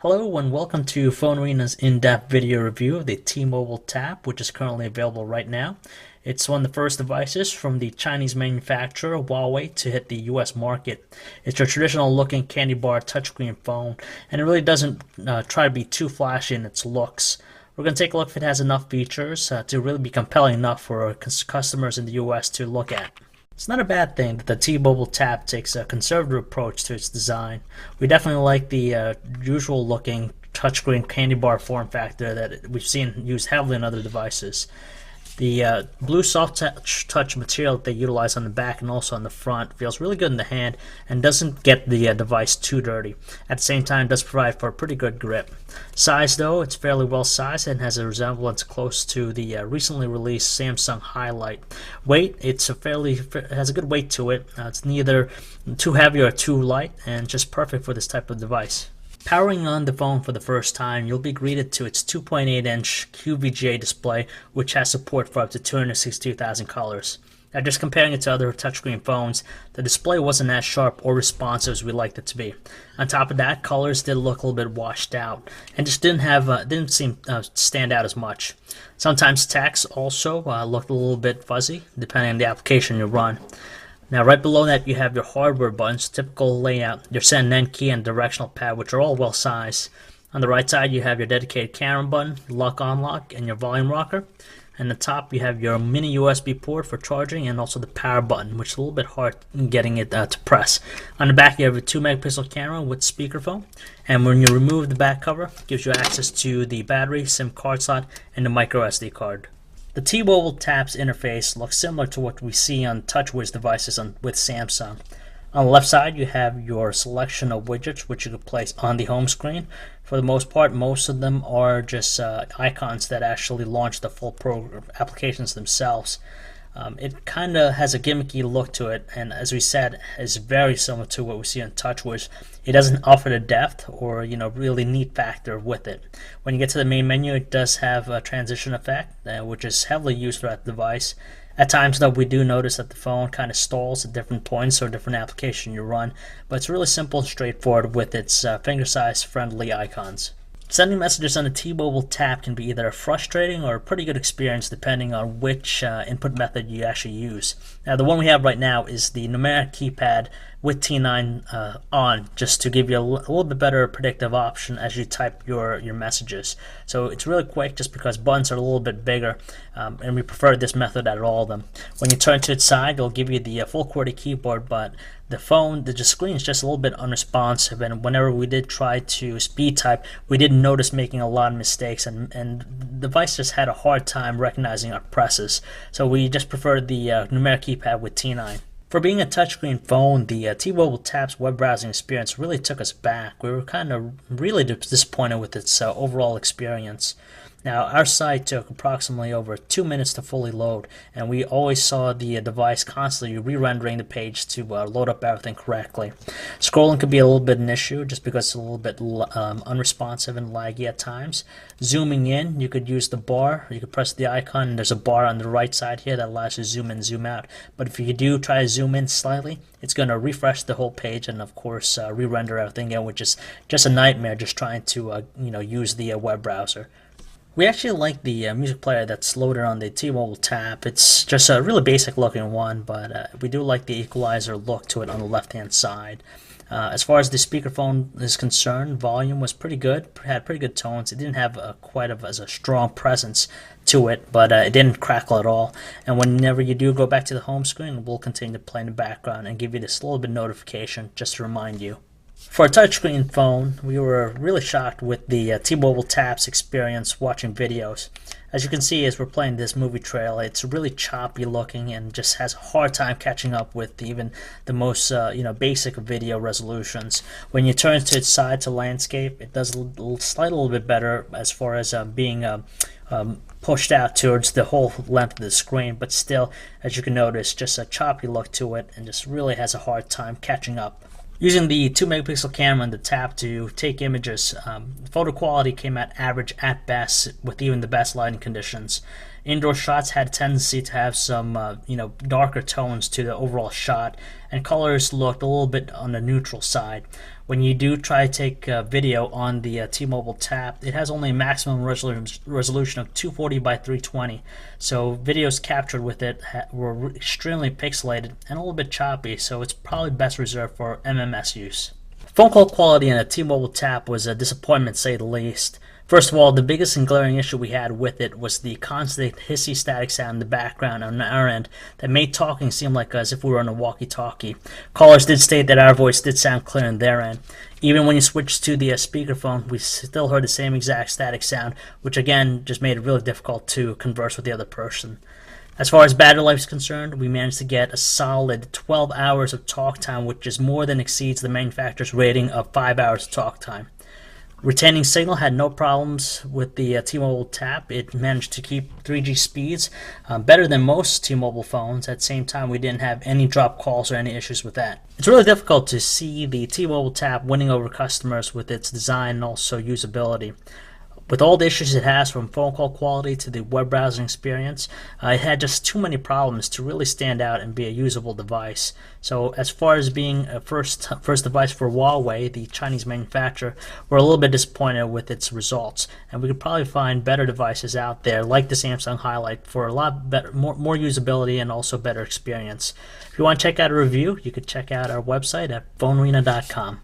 Hello and welcome to Phone Arena's in-depth video review of the T-Mobile Tap, which is currently available right now. It's one of the first devices from the Chinese manufacturer Huawei to hit the US market. It's your traditional looking candy bar touchscreen phone, and it really doesn't try to be too flashy in its looks. We're going to take a look if it has enough features to really be compelling enough for customers in the US to look at. It's not a bad thing that the T-Mobile Tap takes a conservative approach to its design. We definitely like the usual looking touchscreen candy bar form factor that we've seen used heavily in other devices. The blue soft touch material that they utilize on the back and also on the front feels really good in the hand and doesn't get the device too dirty. At the same time, it does provide for a pretty good grip. Size though, it's fairly well sized and has a resemblance close to the recently released Samsung Highlight. Weight, it has a good weight to it. It's neither too heavy or too light and just perfect for this type of device. Powering on the phone for the first time, you'll be greeted to its 2.8-inch QVGA display, which has support for up to 262,000 colors. Now, just comparing it to other touchscreen phones, the display wasn't as sharp or responsive as we liked it to be. On top of that, colors did look a little bit washed out and just didn't seem stand out as much. Sometimes text also looked a little bit fuzzy, depending on the application you run. Now, right below that, you have your hardware buttons, typical layout, your send and end key, and directional pad, which are all well sized. On the right side, you have your dedicated camera button, lock unlock, and your volume rocker. And at the top, you have your mini USB port for charging, and also the power button, which is a little bit hard getting it to press. On the back, you have a 2-megapixel camera with speakerphone, and when you remove the back cover, it gives you access to the battery, SIM card slot, and the micro SD card. The T-Mobile Tap's interface looks similar to what we see on TouchWiz devices with Samsung. On the left side, you have your selection of widgets which you can place on the home screen. For the most part, most of them are just icons that actually launch the full applications themselves. It kind of has a gimmicky look to it, and as we said, is very similar to what we see on TouchWiz. It doesn't offer the depth or really neat factor with it. When you get to the main menu, it does have a transition effect, which is heavily used throughout the device. At times, though, we do notice that the phone kind of stalls at different points or different application you run, but it's really simple and straightforward with its finger-size friendly icons. Sending messages on the T-Mobile Tap can be either a frustrating or a pretty good experience depending on which input method you actually use. Now, the one we have right now is the numeric keypad with T9 on, just to give you a little bit better predictive option as you type your messages. So it's really quick just because buttons are a little bit bigger, and we prefer this method out of all of them. When you turn to its side, it'll give you the full QWERTY keyboard, but the screen is just a little bit unresponsive, and whenever we did try to speed type, we did notice making a lot of mistakes, and the device just had a hard time recognizing our presses. So we just preferred the numeric keypad with T9. For being a touchscreen phone, the T-Mobile Tap's web browsing experience really took us back. We were kind of really disappointed with its overall experience. Now, our site took approximately over 2 minutes to fully load, and we always saw the device constantly re-rendering the page to load up everything correctly. Scrolling could be a little bit an issue just because it's a little bit unresponsive and laggy at times. Zooming in, you could use the bar. You could press the icon, and there's a bar on the right side here that allows you to zoom in, zoom out. But if you do try to zoom in slightly, it's going to refresh the whole page and, of course, re-render everything again, which is just a nightmare just trying to use the web browser. We actually like the music player that's loaded on the T-Mobile Tap. It's just a really basic looking one, but we do like the equalizer look to it on the left hand side. As far as the speakerphone is concerned, volume was pretty good, had pretty good tones. It didn't have quite as a strong presence to it, but it didn't crackle at all. And whenever you do go back to the home screen, it will continue to play in the background and give you this little bit notification just to remind you. For a touchscreen phone, we were really shocked with the T-Mobile Tap's experience watching videos. As you can see, as we're playing this movie trailer, it's really choppy looking and just has a hard time catching up with even the most basic video resolutions. When you turn to its side to landscape, it does slightly a little bit better as far as being pushed out towards the whole length of the screen, but still, as you can notice, just a choppy look to it and just really has a hard time catching up. Using the 2-megapixel camera and the Tap to take images, photo quality came at average at best with even the best lighting conditions. Indoor shots had a tendency to have some darker tones to the overall shot, and colors looked a little bit on the neutral side. when you do try to take video on the T-Mobile Tap, it has only a maximum resolution of 240 by 320. So videos captured with it were extremely pixelated and a little bit choppy, so it's probably best reserved for MMS use. Phone call quality in a T-Mobile Tap was a disappointment, to say the least. First of all, the biggest and glaring issue we had with it was the constant hissy static sound in the background on our end that made talking seem like as if we were on a walkie-talkie. Callers did state that our voice did sound clear on their end. Even when you switched to the speakerphone, we still heard the same exact static sound, which again just made it really difficult to converse with the other person. As far as battery life is concerned, we managed to get a solid 12 hours of talk time, which is more than exceeds the manufacturer's rating of 5 hours of talk time. Retaining signal had no problems with the T-Mobile Tap. It managed to keep 3G speeds better than most T-Mobile phones. At the same time, we didn't have any drop calls or any issues with that. It's really difficult to see the T-Mobile Tap winning over customers with its design and also usability. With all the issues it has, from phone call quality to the web browsing experience, it had just too many problems to really stand out and be a usable device. So as far as being a first device for Huawei, the Chinese manufacturer, we're a little bit disappointed with its results. And we could probably find better devices out there, like the Samsung Highlight, for a lot better, more usability and also better experience. If you want to check out a review, you could check out our website at phonearena.com.